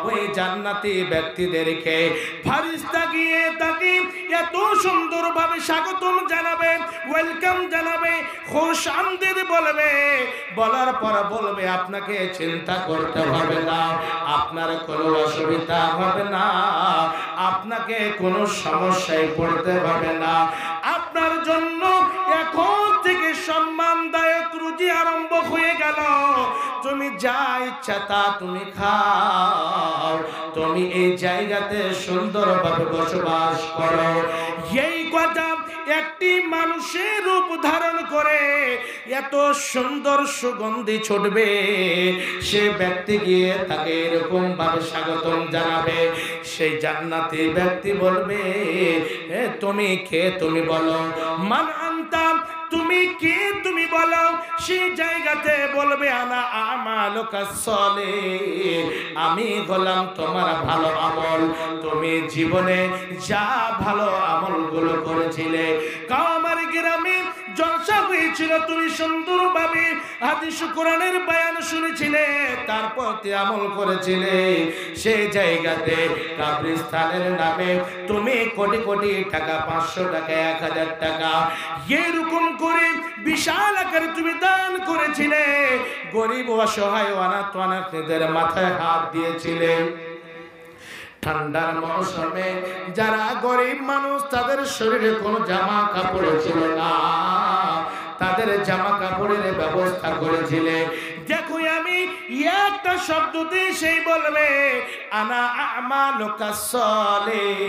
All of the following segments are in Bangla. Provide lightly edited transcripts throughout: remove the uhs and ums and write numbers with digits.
ওই জান্নাতি ব্যক্তিদেরকে ফেরেশতা গিয়ে তাকে এত সুন্দরভাবে স্বাগতম জানাবে, ওয়েলকাম জানাবে, খুশ আমদিদ বলবে। বলার পর বলবে আপনাকে চিন্তা করতে হবে না, আপনার কোনো অসুবিধা হবে না, আপনাকে কোনো সমস্যায় পড়তে হবে না। আপনার জন্য এখন থেকে সম্মানদায়ক রুজি আরম্ভ হয়ে গেল। তুমি যা ইচ্ছা তা তুমি খাও, তুমি এই জায়গাতে সুন্দরভাবে বসবাস করো। এই কথা একটি মানুষের রূপ ধারণ করে এত সুন্দর সুগন্ধি ছুটবে, সে ব্যক্তি গিয়ে তাকে এরকম ভাবে স্বাগতম জানাবে। সেই জান্নাতি ব্যক্তি বলবে তুমি কে, তুমি বলো, মান আনতা, তুমি কে তুমি বলো। সেই জায়গাতে বলবে আনা আমালুকা সলিহ, আমি হলাম তোমার ভালো আমল। তুমি জীবনে যা ভালো আমলগুলো করেছিলে, আমার গ্রামে জলসা হয়েছিল, তুমি সুন্দরভাবে হাদিস কোরআনের বয়ান শুনেছিলে, তারপর আমল করেছিলে, সেই জায়গাতে কবরস্থানের নামে তুমি কোটি কোটি টাকা, 500 টাকা, 1000 টাকা এরকম করে বিশাল আকারে তুমি দান করেছিলে। গরিব অসহায় অনাথ অনাথদের মাথায় হাত দিয়েছিলে। ঠান্ডার মৌসুমে যারা গরিব মানুষ তাদের শরীরে কোনো জামা কাপড় ছিল না, তাদের জামা কাপড়ের ব্যবস্থা করেছিলে। দেখো আমি একটা শব্দ দিয়ে সেই বলবে আনা আমালুকা সলিহ,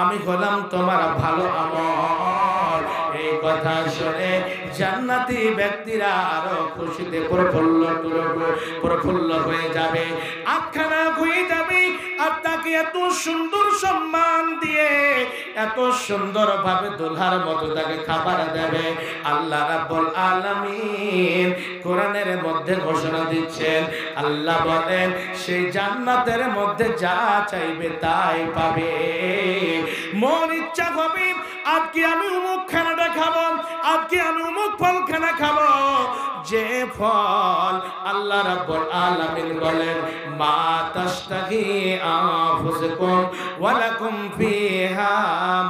আমি হলাম তোমার ভালো আমল। এই কথা শুনে জান্নাতি ব্যক্তিরা আরো খুশিতে প্রফুল্ল হয়ে যাবে, আখানা হয়ে যাবে। আর তাকে এত সুন্দর সম্মান দিয়ে এত সুন্দর ভাবে দোলহার মতো তাকে খাবার দেবে। আল্লাহ রাব্বুল আলামিন কোরআনের মধ্যে ঘোষণা দিচ্ছেন, আল্লাহ বলেন সেই জান্নাতের মধ্যে যা চাইবে তাই পাবে। মন ইচ্ছা হবে আজকে আমি অমুক খানাটা খাবো, আজকে আমি অমুক ফল খানা খাবো, যে ফল আল্লাহ রাব্বুল আলামিন বলেন মা তাশতাহি আনফুসুকুম ওয়া লাকুম ফিহা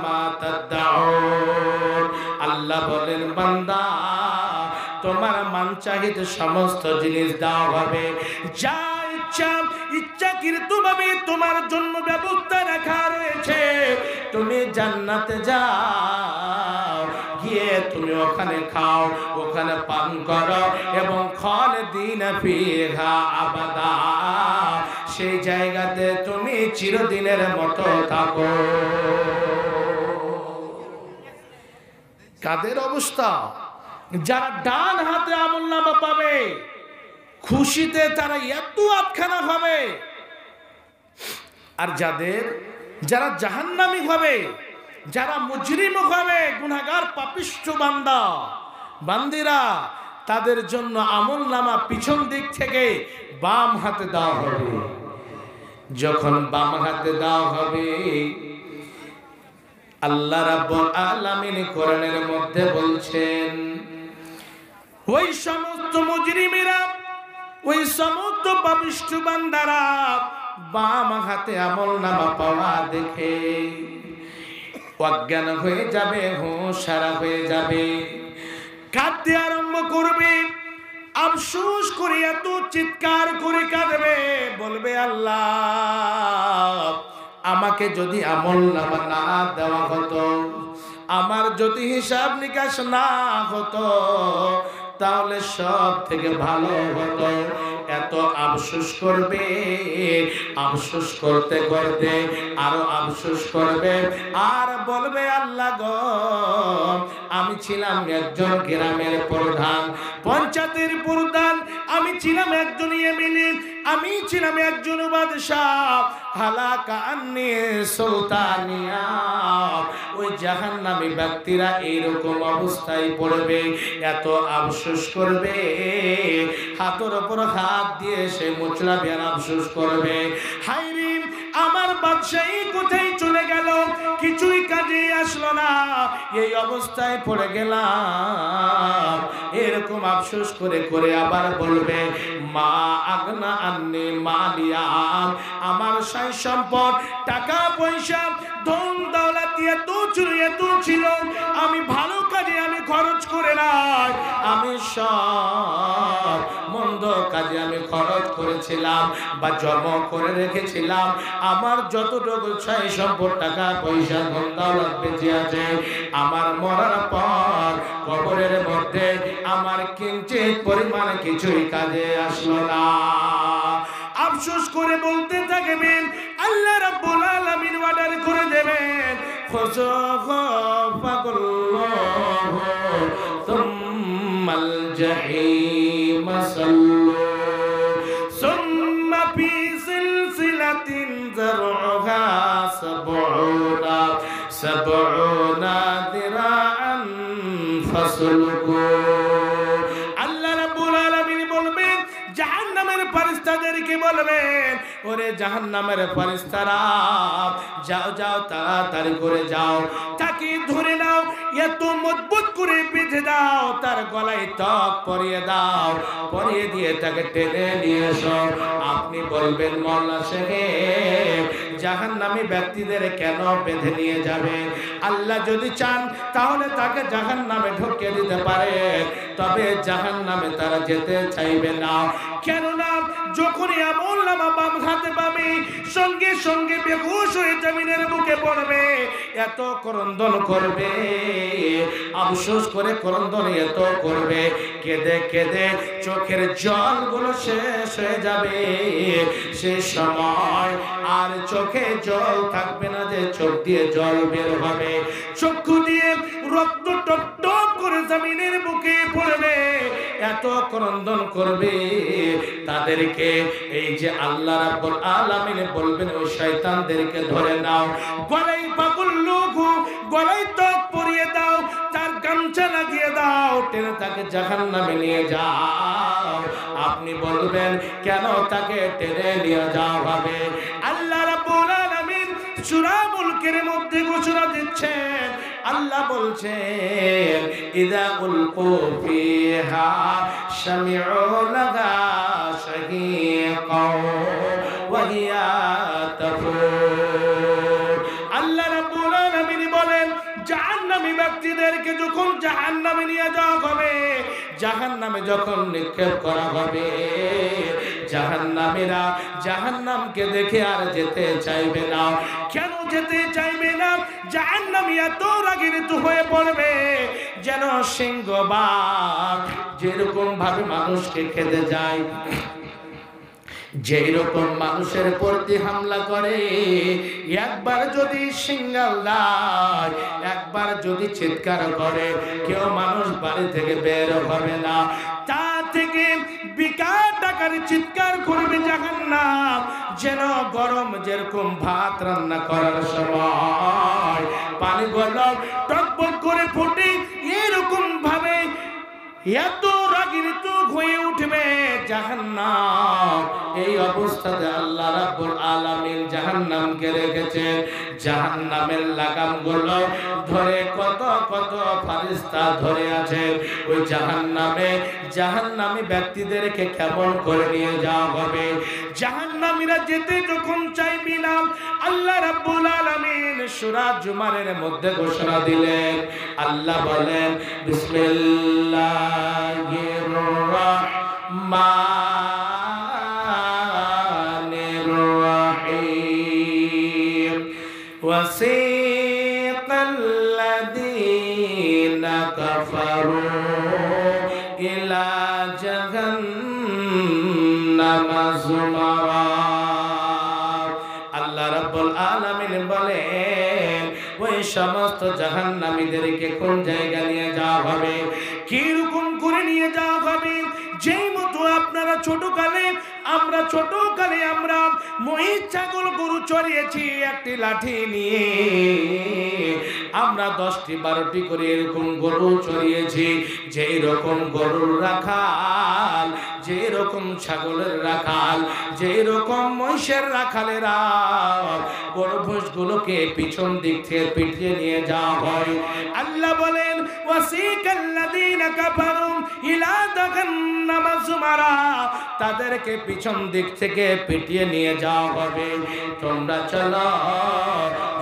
মা তাদউন। আল্লাহ বলেন বান্দা তোমার মন চাহিত সমস্ত জিনিস দেওয়া হবে, যা ইচ্ছা ইচ্ছাকৃতভাবে তোমার জন্য ব্যবস্থা রাখা রয়েছে। তুমি জান্নাতে যাও, গিয়ে তুমি ওখানে খাও, ওখানে পান করো এবং খালিদিনা ফিহা আবাদা, সেই জায়গাতে তুমি চিরদিনের মতো থাকো। কাদের অবস্থা? যারা ডান হাতে আমলনামা পাবে, খুশিতে তারা এত আটখানা হবে। আর যারা জাহান্নামী হবে, যারা মুজরিম হবে, গুনাহগার পাপিষ্ঠ বান্দিরা, তাদের জন্য আমলনামা পিছন দিক থেকে বাম হাতে দেওয়া হবে। যখন বাম হাতে দেওয়া হবে, আল্লাহ রাব্বুল আলামিন কোরআনের মধ্যে বলছেন ওই সমস্ত মুজরিমেরা, ওই সমস্ত পাপিষ্ঠ বান্দারা বাম হাতে আমলনামা পাওয়া দেখে অজ্ঞান হয়ে যাবে, হুঁশ হারা হয়ে যাবে, কাঁদতে আরম্ভ করবে, আফসোস করে এত চিৎকার করে কাঁদবে, বলবে আল্লাহ আমাকে যদি আমলনামা না দেওয়া হতো, আমার যদি হিসাব নিকাশ না হতো, তাহলে সব থেকে ভালো হতো। এত আফসোস করবে, আফসোস করতে করতে আরো আফসোস করবে, আর বলবে আল্লাহ গো আমি ছিলাম একজন গ্রামের প্রধান, পঞ্চায়েতের প্রধান, আমি ছিলাম একজন এমএলএ, আমি ছিলাম একজন বাদশাহ, হালাকা আন্নি সুলতানিয়া। ওই জাহান্নামী ব্যক্তিরা এইরকম অবস্থায় পড়বে, এত আফসোস করবে, হাতের উপর হাত দিয়ে সে মুচড়াবে আর আফসোস করবে, হায়রে আমার বাদশাহী কোথায় চলে গেল, কিছুই কাজে আসলো না, এই অবস্থায় পড়ে গেলাম। এরকম আফসোস করে করে আবার বলবে মা আগনা আন্নি মালিয়া, আমার সাই সম্পদ টাকা পয়সা ধন দৌলত এত ছিল, আমি ভালো কাজে আমি খরচ করে নাই, আমি সব মন্দ কাজে আমি খরচ করেছিলাম বা জমা করে রেখেছিলাম। আমার যতটুকু সাই সম্পদ টাকা পয়সা ধন দৌলত বেঁচে আছে, আমার মরার পর কবরের মধ্যে আমার কিঞ্চিত পরিমাণ কিছুই কাজে আসলো না। আফসোস করে বলতে থাকবেন, আল্লাহ রাব্বুল আলামিন অর্ডার করে দেবেন ফাযাকাল্লাহু সুম্মাল জাহিম সাল্লু সুম্মা ফি সিলসিলাতিন যারউহা সাবউনা দিরাআন ফাসলুকু। আল্লাহ রাব্বুল আলামিন বলবেন, জাহান্নামের ফেরেশতাদেরকে বলবেন, ওরে জাহান্নামের ফেরেশতারা যাও যাও তাড়াতাড়ি করে যাও, তাকে ধরে নাও, এত মজবুত করে বেঁধে দাও, তার গলায় তক পরিয়ে দাও, পরিয়ে দিয়ে তাকে টেনে নিয়ে এসো। আপনি বলবেন মোল্লা সাহেব, জাহান্নামী ব্যক্তিদের কেন বেঁধে নিয়ে যাবে? আল্লাহ যদি চান তাহলে তাকে জাহান্নামে ঢুকিয়ে দিতে পারে, তবে জাহান্নামে তারা যেতে চাইবে না। কেননা যখনই আমলনামা বাম হাতে পাবে, সঙ্গে সঙ্গে বেহুশ হয়ে জমিনের বুকে পড়বে, এত ক্রন্দন করবে, আফসোস করে ক্রন্দন এত করবে, কেঁদে কেঁদে চোখের জলগুলো শেষ হয়ে যাবে। সে সময় আর চোখে জল থাকবে না যে চোখ দিয়ে জল বের হবে, চক্ষু দিয়ে রক্ত টপ টপ করে জমিনের বুকে পড়বে, এত ক্রন্দন করবে। তাদেরকে এই যে আল্লাহ রাব্বুল আলামিন বলবেন, ওই শয়তানদেরকে ধরে নাও, গলায় পাগলুগু, গলায় তক পরিয়ে দাও, তার গামছা লাগিয়ে দাও, টেনে তাকে জাহান্নামে নিয়ে যাও। আপনি বলবেন কেন তাকে টেনে নিয়ে যাওয়া হবে? আল্লাহ রাব্বুল আলামিন সূরা মুলকের মধ্যে ঘোষণা দিচ্ছেন, আল্লাহ বলছেন ইযা উলকু ফিহা সামিউ লাহা শাহীকাও ওয়া হিয়া তাফুর। আল্লাহ রাব্বুল আলামিন বলেন, জাহান্নামী ব্যক্তিদেরকে যখন জাহান্নামে নিয়ে যাওয়া হবে, জাহান্নামে যখন নিক্ষেপ করা হবে, জাহান্নামীরা জাহান্নামকে দেখে আর যেতে চাইবে না। কেন যেতে চাইবে না? জাহান্নামী এত রাগিত হয়ে পড়বে, যেন সিংহবাগ যেরকম ভাবে মানুষকে খেতে যায়, যেই রকম মানুষের প্রতি হামলা করে, একবার যদি সিঙ্গাল দেয়, একবার যদি চিৎকার করে, কেউ মানুষ বাড়ি থেকে বের হবে না। তা থেকে বিকট আকারে চিৎকার করবে জাহান্নাম, যেন গরম যেরকম ভাত রান্না করার সময় পানি গরম টকবক করে ফুটে, এরকম ভাবে এত রাগিত হয়ে উঠবে জাহান্নাম। এই অবস্থাতে আল্লাহ রাব্বুল আলামিন জাহান্নামকে রেখেছেন, জাহান্নামের লাগামগুলো ধরে কত কত ফেরেশতা ধরে আছে। ওই জাহান্নামী ব্যক্তিদেরকে কেমন করে নিয়ে যাওয়া হবে? জাহান্নামীরা যেতে যখন চাইবে না, আল্লাহ রাব্বুল আলামিন সূরা জুমারের মধ্যে ঘোষণা দিলেন, আল্লাহ বলেন বিসমিল্লাহির রাহমানির রাহিম ওয়াসিকাল্লাযীনা কাফারু ইলা জাহান্নামা যুমারা। আল্লাহ রাব্বুল আলামিন বলেন, ওই সমস্ত জাহান্নামীদেরকে কোন জায়গা নিয়ে যাওয়া হবে, কি রকম করে নিয়ে যাওয়া হবে? যেই মতো আপনারা ছোটকালে আমরা ছোটকালে আমরা মহিষ ছাগল গরু চড়িয়েছি একটি লাঠি নিয়ে, আমরা 10টি 12টি করে এরকম গরু চড়িয়েছি। যেই রকম গরুর রাখাল, যে রকম ছাগলের রাখাল, যে রকম মহিষের রাখালেরা গরু ভুষগুলোকে পিছন দিক থেকে পিটিয়ে নিয়ে যাওয়া হয়। আল্লাহ বলেন ওয়াসিকাল্লাযীনা কাফারু ইলা জাহান্নামা যুমারা, তাদেরকে পিছন দিক থেকে পিটিয়ে নিয়ে যাওয়া হবে। তোমরা চলো,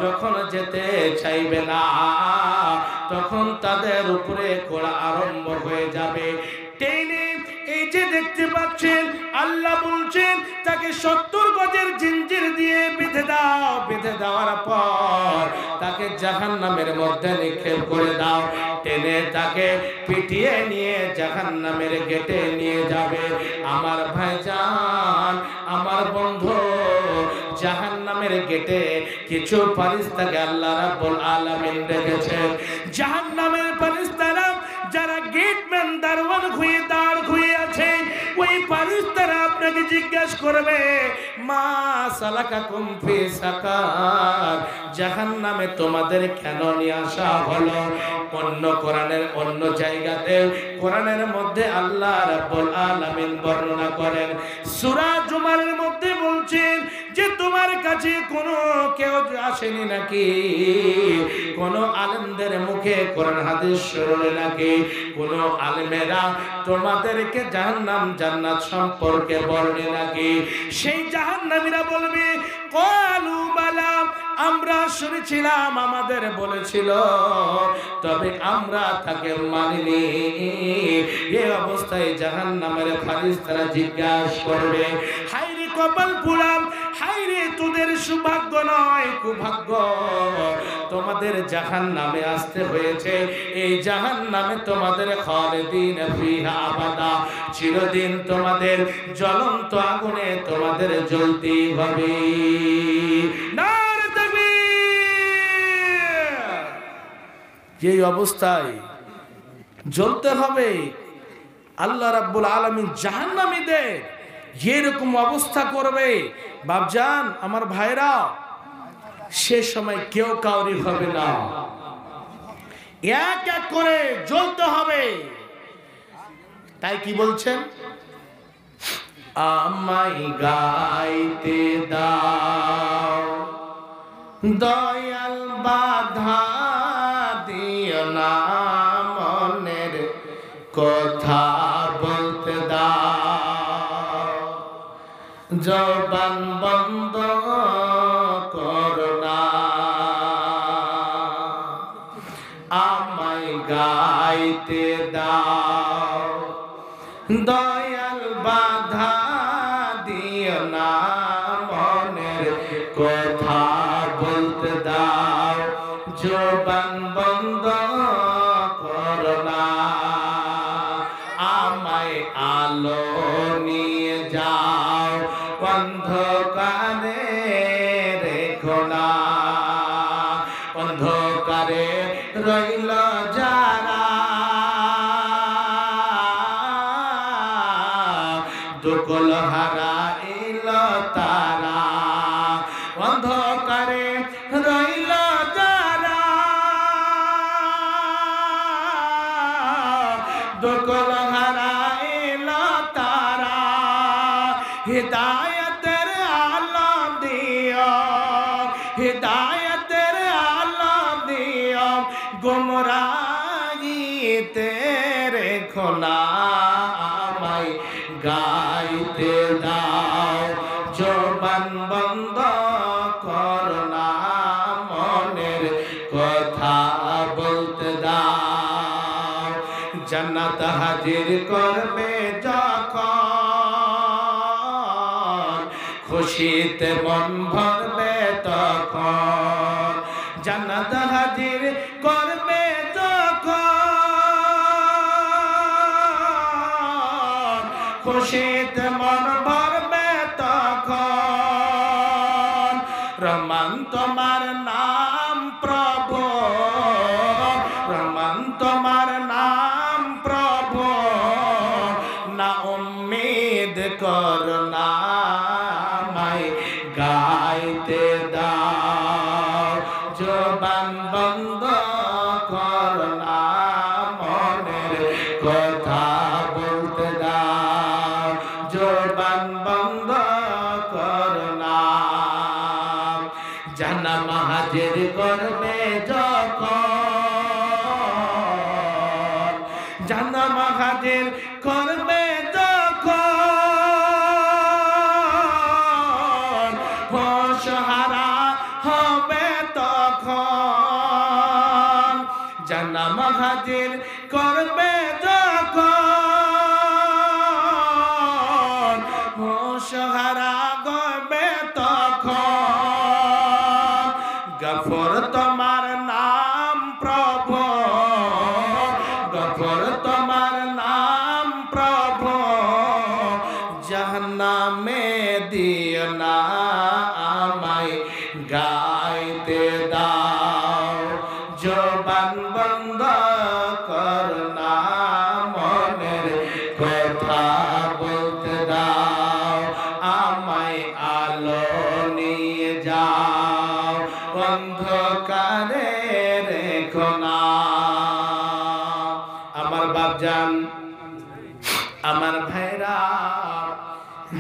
যখন যেতে চাইবে না তখন তাদের উপরে কোড়া আরম্ভ হয়ে যাবে, টেনে। এই যে দেখতে পাচ্ছেন আল্লাহ বলছেন তাকে 70 গজের জিঞ্জির দিয়ে বেঁধে দাও, বেঁধে দেওয়ার পর তাকে জাহান্নামের মধ্যে নিক্ষেপ করে দাও, টেনে তাকে পিটিয়ে নিয়ে জাহান্নামের গেটে নিয়ে যাবে। আমার ভাইজান, আমার বন্ধু, জাহান্নামের গেটে কিছু ফেরেশতাকে আল্লাহ রাব্বুল আলামিন রেখেছেন। জাহান্নামের ফেরেশতারা যারা গেটম্যান দারওয়ান হয়ে দাঁড় হয়ে আছে, ওই ফেরেশতারা আপনাকে জিজ্ঞাসা করবে মা সালাকাকুম ফি সাকার, জাহান্নামে তোমাদের কেন নিয়ে আসা হলো? অন্য কোরআনের অন্য জায়গাতে কোরআনের মধ্যে আল্লাহ রাব্বুল আলামিন বর্ণনা করেন, সূরা জুমারের মধ্যে বলছেন যে তোমার কাছে কোনো কেউ আসেনি নাকি, কোন আলেমদের মুখে কোরআন হাদিস শুনলে নাকি, কোন আলেমেরা তোমাদেরকে জাহান্নাম জান্নাত সম্পর্কে বলে নাকি? সেই জাহান্নামীরা বলবে ক্বালু বালা, আমরা শুনেছিলাম, আমাদের বলেছিল, তবে আমরা তাকে মানিনি। এই অবস্থায় জাহান্নামের ফেরেশতারা জিজ্ঞাসা করবে হায়রে কপাল পোড়া, হায়রে তোদের সৌভাগ্য নয় কুভাগ্য, তোমাদের জাহান্নামে আসতে হয়েছে। এই জাহান্নামে তোমাদের খালিদিন ফিহা আবাদা, চিরদিন তোমাদের জ্বলন্ত আগুনে তোমাদের জ্বলতেই হবে। নারে তাকবীর! এই অবস্থায় জ্বলতে হবে। আল্লাহ রাব্বুল আলামিন জাহান্নামীদের এরকম অবস্থা করবে। বাপজান, আমার ভাইরা, সে সময় কেউ কাউরি হবে না, এক এক করে জ্বলতে হবে। তাই কি বলছেন? আমায় গাইতে দাও দয়াল, বাধা দিও না, মনের কথা বলতে দাও, জবান বন্ধ করো না, আমায় গাইতে দাও দয়াল, বাধা দিও না, মনের কথা বলতে দাও, জবান বন্ধ করো না, আমায় আলো নিয়ে যাও, অন্ধকারে রেখো না, অন্ধকারে রইল যারা, দুকল হারাইল তারা, অন্ধকারে রইল যারা, দুকল হারাইল তারা, হিদায়াতের আলো দিও, হিদায়াতের আলো দিও, গুমরাহিতে রেখো না, আমায় গাইতে দাও, জবান বন্ধ করো না, মনের কথা বলতে দাও, জান্নাত হাজির করবে যখন, খুশিতে মন ভরবে তখন, জান্নাত হাজির করবে যখন, খুশিতে মন ভরবে তখন, রহমান তোমার নাম প্রভু, রহমান তোমার নাম প্রভু, না উম্মিদ করো না, গাইতে দাও, জবান বন্ধ করো না, মনের কথা বলতে দাও, জবান বন্ধ করো না। জাহান্নাম হাজির করবে যখন, জাহান্নাম হাজির করবে যখন, হোশহারা হবে তখন। জাহান্নাম হাজির করবে যখন, হোশহারা হবে তখন। গফর তোমার নাম প্রভু, গফর তোমার নাম প্রভু, জাহান্নামে দিও না আমায় গাইতে দাও, জবান বন্ধ কর না, মনের কথা বলতে দাও, আমায় আলো নিয়ে যাও, অন্ধকারে রেখো না। আমার বাপজান, আমার ভাইরা,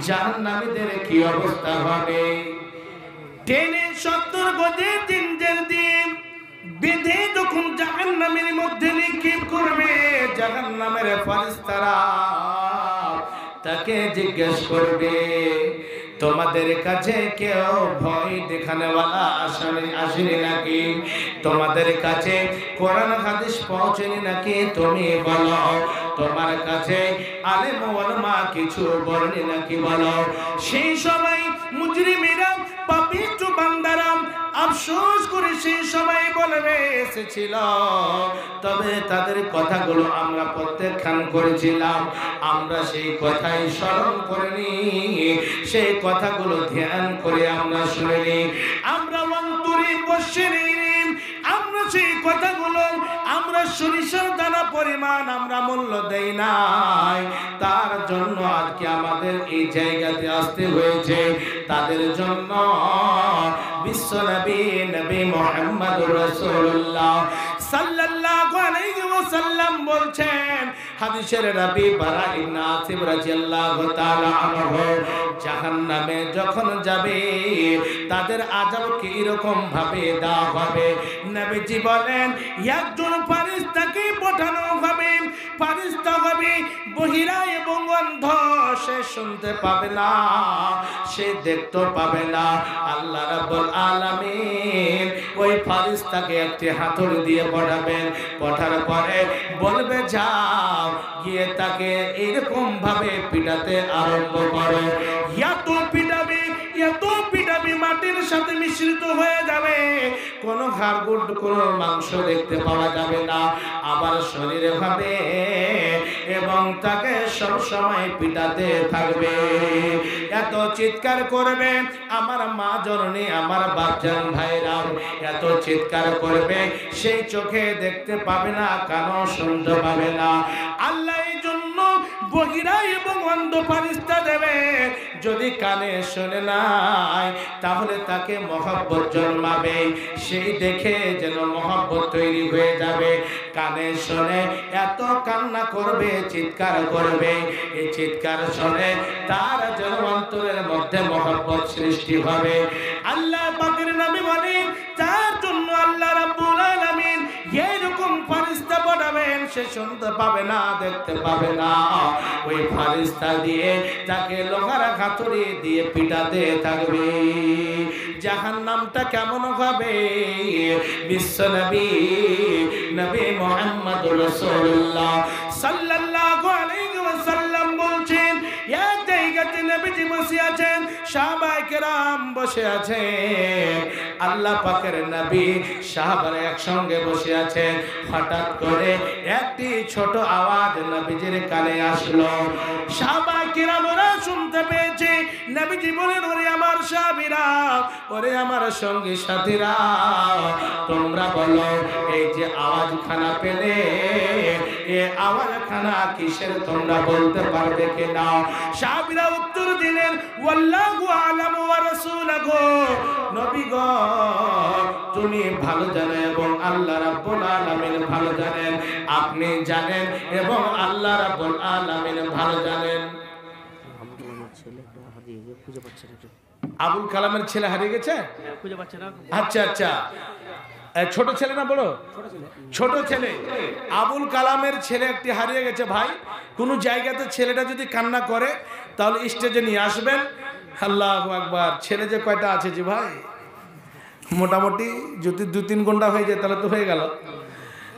জাহান্নামীদের কি অবস্থা হবে? টেনে 70 গজের জিঞ্জির দিয়ে বেঁধে যখন জাহান্নামের মধ্যে নিক্ষেপ করবে, জাহান্নামের ফেরেশতারা তাকে জিজ্ঞেস করবে, তোমাদের কাছে কেউ ভয় দেখানেওয়ালা আসেনি নাকি? তোমাদের কাছে কোরআন হাদিস পৌঁছেনি নাকি? তুমি বলো। তোমার কাছে আলেম ওলামা কিছু বলেনি নাকি? বলো। সেই সময় মুজরিমেরা, পাপিষ্ঠ বান্দারা আফসোস করে সেই সময় বলবে, এসেছিল, তবে তাদের কথাগুলো আমরা প্রত্যাখ্যান করেছিলাম, আমরা সেই কথাই স্মরণ করিনি, সেই কথাগুলো ধ্যান করে আমরা শুনিনি, আমরা অন্তরে বসে নিইনি, আমরা সেই কথাগুলো আমরা সরিষার দানা পরিমাণ আমরা মূল্য দেই নাই। তার জন্য আজকে আমাদের এই জায়গাতে আসতে হয়েছে। তাদের জন্য বিশ্ব নবী নবী মুহাম্মদুর রাসূলুল্লাহ সাল্লাল্লাহু আলাইহি ওয়াসাল্লাম বলছেন, হাদিসের রাবী বারা ইবনে আসিব রাদিয়াল্লাহু তাআলা আনহু, জাহান্নামে যখন যাবে তাদের আযাব কি এরকম ভাবে দেওয়া হবে? নবীজি বলেন, একজন ফেরেশতাকে পাঠানো হবে, ফেরেশতা হবে বহিরা এবং অন্ধ, সে শুনতে পাবে না, সে দেখতে পাবে না। আল্লাহ রাব্বুল আলামিন ওই ফেরেশতাকে একটি হাতুড়ি দিয়ে পাঠাবেন, পাঠার পরে বলবে, যাও গিয়ে তাকে এরকম ভাবে পিটাতে আরম্ভ করো। এত পিটাবে, এত পিটাবে, মাটির সাথে মিশ্রিত হয়ে যাবে, কোনো হাড়গোড় কোনো মাংস দেখতে পাওয়া যাবে না, আবার শরীরে ভাবে, এবং তাকে সব সময় পিটাতে থাকবে। এত চিৎকার করবে আমার মা জননী, আমার বাপজান ভাইরা, এত চিৎকার করবে, সেই চোখে দেখতে পাবে না, কানও শুনতে পাবে না। আল্লাহ এই জন্য বহিরা এবং অন্ধ ফেরেশতা দেবে। যদি কানে শুনে নাই তাহলে তাকে মহব্বত জন্মাবে, সেই দেখে যেন মহব্বত তৈরি হয়ে যাবে। কানে শুনে এত কান্না করবে, চিৎকার করবে, এই চিৎকার শুনে তার যেন অন্তরের মধ্যে মহব্বত সৃষ্টি হবে। আল্লাহ পাকের নবী বলেন, তার জন্য আল্লাহ রাব্বুল আলামিন এরকম ফেরেশতা পাঠাবেন, সে শুনতে পাবে না, দেখতে পাবে না, ওই ফেরেশতা দিয়ে তাকে লোহার হাতুড়ি দিয়ে পিটাতে থাকবে। জাহান্নামটা কেমন হবে? বিশ্ব নবী নবী মুহাম্মদুর রাসূলুল্লাহ সাল্লাল্লাহু আলাইহি ওয়াসাল্লাম বলছেন, এক জায়গাতে নবীজি বসে আছেন, সাহাবায়ে কেরাম বসে আছেন, আল্লাহ পাকের নবী সাহাবারা একসঙ্গে বসে আছেন। হঠাৎ করে একটি ছোট আওয়াজ নবীজির কানে আসলো। সাহাবায়ে কেরামরা শুনতে পেয়েছে। নবীজি বলেন, ওরে আমার সাহাবীরা, ওরে আমার সঙ্গী সাথীরা, তোমরা বলো এই যে আওয়াজখানা পেলে, এ আওয়াজখানা কিসের তোমরা বলতে পারবে কিনা? সাহাবীরা উত্তর দিলেন, ওয়াল্লাহু আ'লামু ওয়া রাসূলুহু, নবী গো তুমি ভালো জানেন এবং আল্লাহ রাব্বুল আলামিন ভালো জানেন। আপনি জানেন এবং আল্লাহ রাব্বুল আলামিন ভালো জানেন। আবুল কালামের ছেলে হারিয়ে গেছে, খুঁজে পাচ্ছে না। আচ্ছা আচ্ছা, ছোট ছেলে না বড়? ছোট ছেলে। আবুল কালামের ছেলে একটি হারিয়ে গেছে ভাই। কোন জায়গাতে ছেলেটা যদি কান্না করে তাহলে স্টেজে নিয়ে আসবেন। আল্লাহু আকবার। ছেলে যে কয়টা আছে যে ভাই, মোটামুটি যদি 2-3 ঘন্টা হয়ে যায় তাহলে তো হয়ে গেল।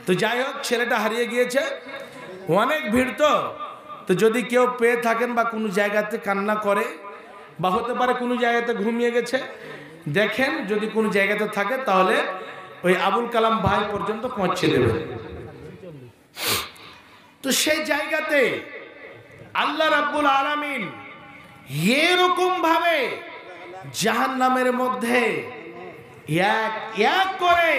তো যাই হোক, ছেলেটা হারিয়ে গিয়েছে, অনেক ভিড়। তো যদি কেউ পেয়ে থাকেন বা কোনো জায়গাতে কান্না করে, বা হতে পারে কোনো জায়গাতে ঘুমিয়ে গেছে, দেখেন যদি কোনো জায়গাতে থাকে তাহলে ওই আবুল কালাম ভাই পর্যন্ত পৌঁছে দেবে। তো সেই জায়গাতে আল্লাহ রাব্বুল আলামিন এরকম ভাবে জাহান্নামের মধ্যে এক এক করে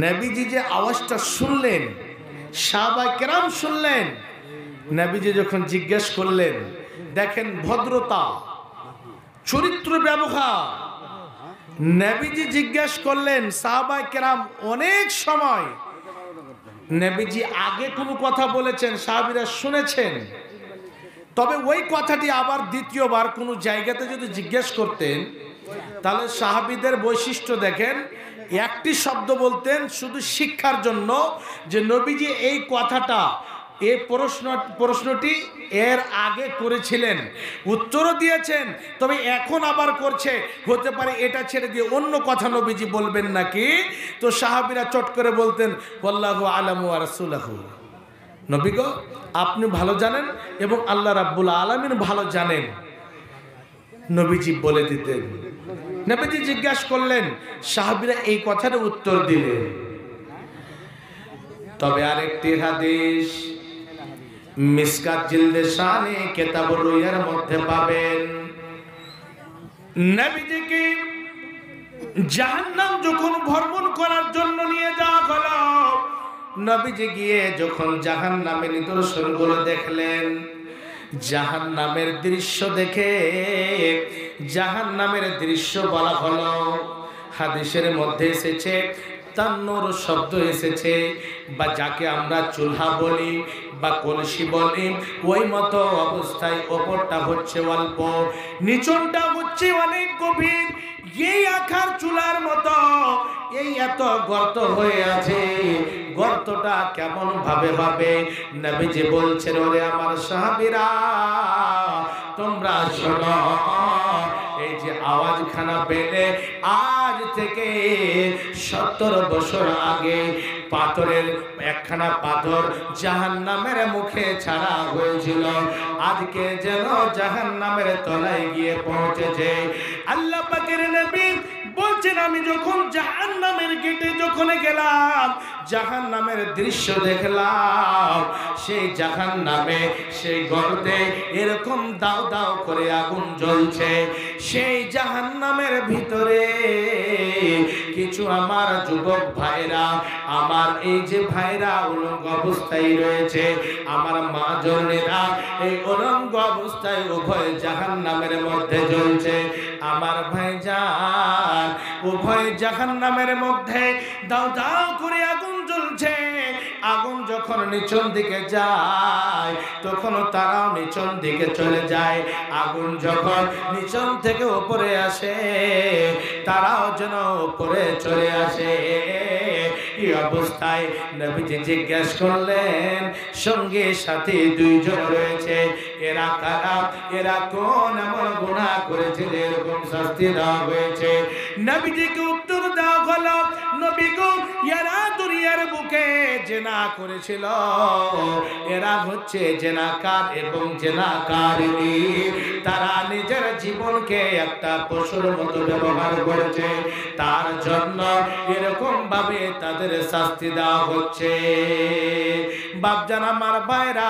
নবীজি যে আওয়াজটা শুনলেন, সাহাবায়ে কেরাম শুনলেন। নবীজি যখন জিজ্ঞেস করলেন, দেখেন ভদ্রতা, চরিত্র, ব্যবহার। নবীজি জিজ্ঞেস করলেন, সাহাবায়ে কেরাম অনেক সময় নবীজি আগে কোনো কথা বলেছেন, সাহাবীরা শুনেছেন, তবে ওই কথাটি আবার দ্বিতীয়বার কোনো জায়গাতে যদি জিজ্ঞেস করতেন তাহলে সাহাবীদের বৈশিষ্ট্য দেখেন, একটি শব্দ বলতেন শুধু শিক্ষার জন্য, যে নবীজি এই কথাটা, এই প্রশ্নটি এর আগে করেছিলেন, উত্তরও দিয়েছেন, তবে এখন আবার করছে, হতে পারে এটা ছেড়ে দিয়ে অন্য কথা নবীজি বলবেন নাকি। তো সাহাবীরা চট করে বলতেন, ওয়াল্লাহু আ'লামু ওয়া রাসূলুহু, নবী গো আপনি ভালো জানেন এবং আল্লাহ রাব্বুল আলামিন ভালো জানেন। নবীজি বলে দিতেন। নবীজি জিজ্ঞাসা করলেন, সাহাবীরা এই কথার উত্তর দিলেন। তবে আরেকটি হাদিস মিসকাত জিলদে শানে কিতাবুর রুয়ার মধ্যে পাবেন, নবীজিকে জাহান্নাম যখন ভ্রমণ করার জন্য নিয়ে যাওয়া হলো, নবীজি গিয়ে যখন জাহান্নামের নিদর্শনগুলো দেখলেন, জাহান্নামের দৃশ্য দেখে, জাহান্নামের দৃশ্য বলা হলো, হাদিসের মধ্যে এসেছে তান্নুর শব্দ এসেছে, বা যাকে আমরা চুলহা বলি বা কলসি বলি, ওই মতো অবস্থায় ওপরটা হচ্ছে অল্প, নিচনটা হচ্ছে অনেক গভীর, এই আখার চুলার মতো এই এত গর্ত হয়ে আছে। গর্তটা কেমন ভাবে হবে? নবীজি বলছেন, ওরে আমার সাহাবীরা তোমরা শোনো, এই যে আওয়াজখানা পেলে আজ থেকে 70 বছর আগে পাথরের একখানা পাথর জাহান্নামের মুখে ছাড়া হয়েছিল, আজকে যেন জাহান্নামের তলায় গিয়ে পৌঁছেছে। আল্লাহ পাকের নবী বলছেন, আমি যখন জাহান্নামের গেটে যখন গেলাম, জাহান্নামের দৃশ্য দেখলাম, সেই জাহান্নামে সেই গর্তে এরকম দাও দাও করে আগুন জ্বলছে। সেই জাহান্নামের ভিতরে কিছু আমার যুবক ভাইরা, আমার এই যে ভাইরা উলঙ্গ অবস্থায় রয়েছে, আমার মা জনেরা এই উলঙ্গ অবস্থায় উভয় জাহান্নামের মধ্যে জ্বলছে। আমার ভাইজান উভয় জাহান্নামের মধ্যে দাও দাও করে আগুন জ্বলছে। আগুন যখন নিচন দিকে যায় তখন তারাও নিচন দিকে চলে যায়, আগুন যখন নিচন থেকে উপরে আসে তারাও যেন উপরে চলে আসে। এই অবস্থায় নবীজি জিজ্ঞেস করলেন, সঙ্গে সাথে দুইজন রয়েছে, এরা কারা? এরা কোন এমন গুনাহ করেছে এরকম শাস্তি দেওয়া হয়েছে? নবীজিকে উত্তর দেওয়া হলো, নবী গো এরা দুনিয়ার বুকে জেনা করেছিল, এরা হচ্ছে জেনাকার এবং জেনাকারিনী। তারা নিজের জীবনকে একটা পশুর মতো ব্যবহার করেছে, তার জন্য এরকম ভাবে তাদের শাস্তি দেওয়া হচ্ছে। বাপজান আমার ভাইরা,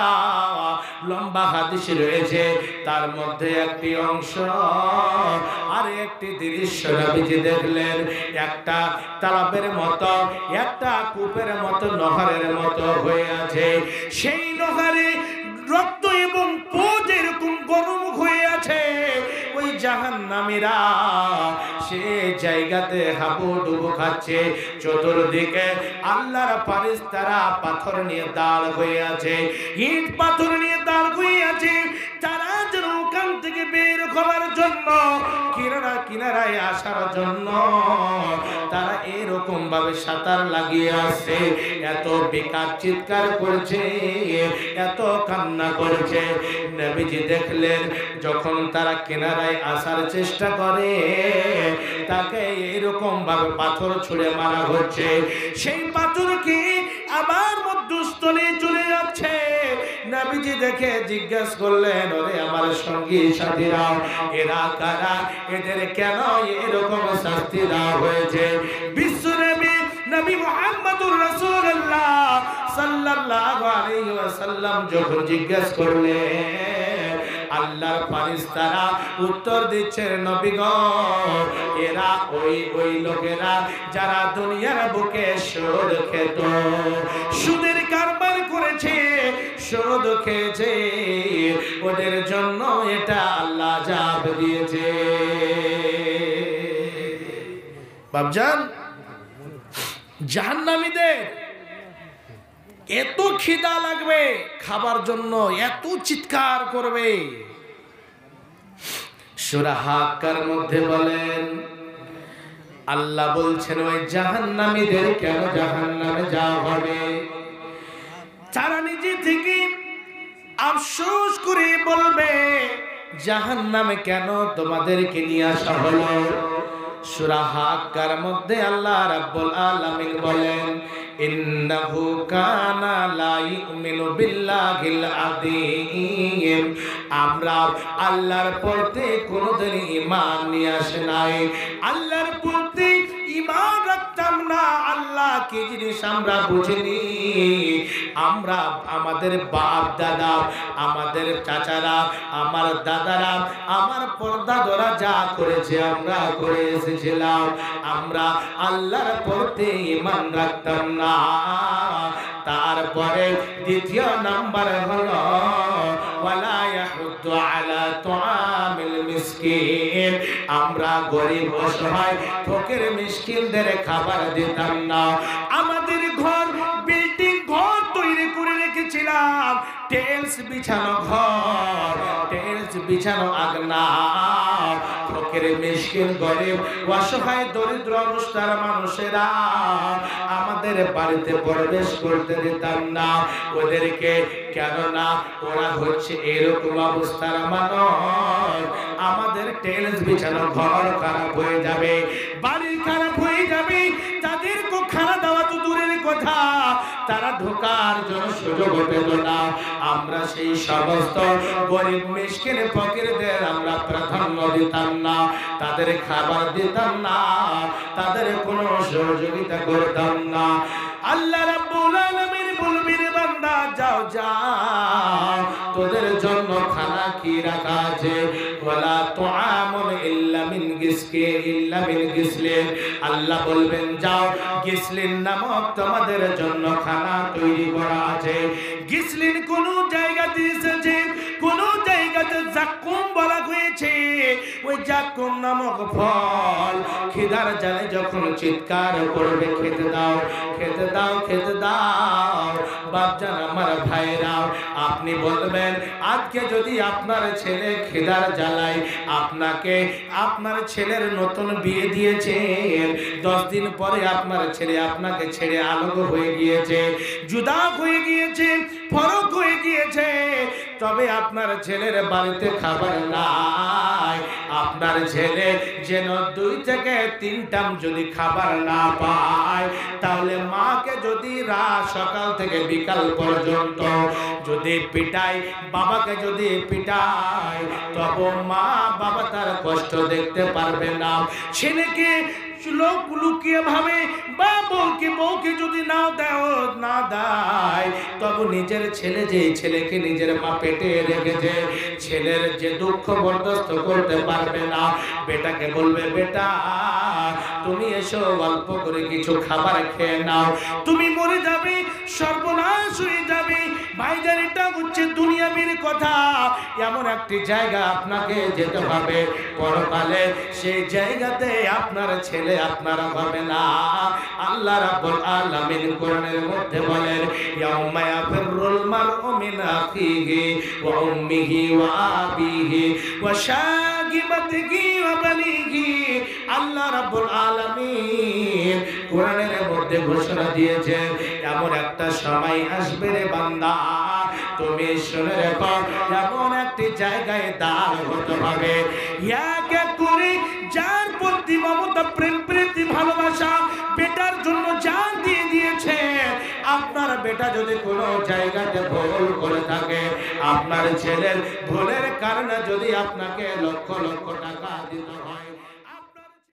লম্বা হাদিস রয়েছে, তার মধ্যে একটি অংশ আর একটি দৃশ্য নবীজি দেখলেন। একটা তালাবের মতো, একটা কূপের মতো, নহরের মতো হয়ে আছে। সেই নহরে রক্ত এবং পোজ এরকম গরম হয়ে আছে। ওই জাহান্নামীরা সে জায়গাতে হাবুডুবু খাচ্ছে। চতুর্দিকে আল্লাহর ফেরেশতারা পাথর নিয়ে দাঁড় হয়ে আছে, ইট পাথর নিয়ে দাঁড় হয়ে আছে। তারা যেন ওখান থেকে বের হওয়ার জন্য, কিনারায় আসার জন্য তারা এরকম ভাবে সাঁতার লাগিয়ে আসছে। এত বেকার চিৎকার করছে, এত কান্না করছে। নবীজি দেখলেন যখন তারা কিনারায় আসার চেষ্টা করে, তাকে এরকম ভাবে পাথর ছুঁড়ে মারা হচ্ছে। সেই পাথরকে আবার মধ্যস্থলে চলে যাচ্ছে। নবীজি দেখে জিজ্ঞেস করলেন, ওরে আমার সঙ্গী সাথীরা, এরা কারা? এদের কেন এরকম শাস্তি দেওয়া হয়েছে? বিশ্বনবী নবী মুহাম্মদুর রাসূলুল্লাহ সাল্লাল্লাহু আলাইহি ওয়াসাল্লাম যখন জিজ্ঞেস করলেন, আল্লাহর ফেরেশতারা উত্তর দিচ্ছে, নবী গো, এরা ওই লোকেরা যারা দুনিয়ার বুকে সুদ খেত, সুদের কারবার করেছে, সুদ খেয়েছে, ওদের জন্য এটা আল্লাহ আযাব দিয়েছে। বাপজান, জাহান্নামীদের এত খিদা লাগবে খাবার জন্য, এত চিৎকার করবে। সূরা হাক্কার মধ্যে বলেন, আল্লাহ বলছেন ওই জাহান্নামীদের কেন জাহান্নামে যাওয়া হবে? তারা নিজে থেকে আফসোস করে বলবে, জাহান্নামে কেন তোমাদেরকে নিয়ে আসা হলো? সূরা হাক্কার মধ্যে আল্লাহ রাব্বুল আলামিন বলেন, ইন্নাহু কানা লা ইউমিনু বিল্লাহিল আযীম। আমরা আল্লাহর প্রতি কোনদিন ঈমান নিয়ে আসি নাই, আল্লাহর প্রতি ঈমান রাখতাম না। আল্লাহ কি জিনিস আমরা বুঝিনি। আমরা আমাদের বাপ দাদা, আমাদের চাচারা, আমার দাদারা, আমার পরদাদারা যা করেছে আমরা করে এসেছিলাম, আমরা আল্লাহর প্রতি ঈমান রাখতাম না। তারপরে দ্বিতীয় নাম্বার হলো ওয়ালা ইয়াহুদ্দু আলা তুআমিল মিসকিন। আমরা গরিব অসহায় ফকির মিসকিনদের খাবার দিতাম না। আমাদের ঘর বিল্ডিং ঘর তৈরি করে রেখেছিলাম, টেলস বিছানো ঘর, টেলস বিছানো আগনা। ফকির মিসকিন গরিব অসহায় দরিদ্র অবস্থার মানুষেরা আমাদের বাড়িতে প্রবেশ করতে দিতাম না ওদেরকে। কেননা ওরা হচ্ছে এরকম অবস্থার মানুষ, আমাদের টেলস বিছানো ঘর খারাপ হয়ে যাবে, বাড়ি খারাপ হয়ে যাবে, তাদেরকে খানা দেওয়া তো দূরের কথা, তারা ঢোকার জন্য সুযোগ পেত না। আমরা সেই সমস্ত গরিব মিসকিন ফকিরদের আমরা প্রাধান্য দিতাম না, তাদের খাবার দিতাম না, তাদের কোনো সহযোগিতা করতাম না। আল্লাহ রাব্বুল আলামিন বলবেন, বান্দা যাও যাও, তোদের জন্য খানা কি রাখা আছে? ওয়ালা তুআমুন ইল্লা মিন গিসলিন। আল্লাহ বলবেন, যাও, গিসলিন নামক তোমাদের জন্য খানা তৈরি করা আছে। গিসলিন কোন জায়গাতে এসেছে, কোন জায়গাতে জাকুম বলা হয়েছে। ওই জাকুম নামক ফল খিদার জ্বালে যখন চিৎকার করবে, খেতে দাও, খেতে দাও, খেতে দাও। বাপজান আমার ভাইরাও, আপনি বলবেন, আজকে যদি আপনার ছেলে খিদার জ্বালায়, আপনাকে আপনার ছেলের নতুন বিয়ে দিয়েছেন, 10 দিন পরে আপনার ছেলে আপনাকে ছেড়ে আলোক হয়ে গিয়েছে, জুদা হয়ে গিয়েছে, ফরক হয়ে গিয়েছে, তবে আপনার ছেলের বাড়িতে খাবার নাই, আপনার ছেলে যেন 2 থেকে 3 টাইম যদি খাবার না পায়, তাহলে মাকে যদি রাত সকাল থেকে বিকাল পর্যন্ত যদি পিটায়, বাবাকে যদি পিটায়, তবে মা বাবা তার কষ্ট দেখতে পারবে না। ছেলেকে লোক লুকিয়ে ভাবে বা বউকে যদি না দেয়, তবে নিজের ছেলে যে ছেলেকে নিজের মা পেটে রেখেছে, ছেলের যে দুঃখ বরদাস্ত করতে পারবে না, বেটাকে বলবে বেটা তুমি এসো অল্প করে কিছু খাবার খেয়ে নাও, তুমি মরে যাবে, সর্বনাশ হয়ে যাবে। ভাইজান, এটা হচ্ছে দুনিয়াবীর কথা। এমন একটি জায়গা আপনাকে যেতে হবে পরকালে, সেই জায়গাতে আপনার ছেলে আপনারা হবে না। আল্লাহ রাব্বুল আলামিন কোরআনের মধ্যে বলেন, ইয়াউমা ইয়াফিরুল মারউ মিন আখিহি ওয়া উম্মিহি ওয়া আবিহি ওয়া শাকিবাতিহি ওয়া বানিহি। আল্লাহ রাব্বুল আলামিন কোরআনের মধ্যে ঘোষণা দিয়েছেন, এমন একটা সময় আসবে রে বান্দা, তুমি শুনে রেখো, এমন একটি জায়গায় দাঁড় হতে হবে। এক এক করে যার প্রতি মমতা, প্রেম, প্রীতি, ভালোবাসা বেটার জন্য জান দিয়ে দিয়েছে, আপনার বেটা যদি কোনো জায়গাতে ভুল করে থাকে, আপনার ছেলের ভুলের কারণে যদি আপনাকে লক্ষ লক্ষ টাকা দিতে হয়,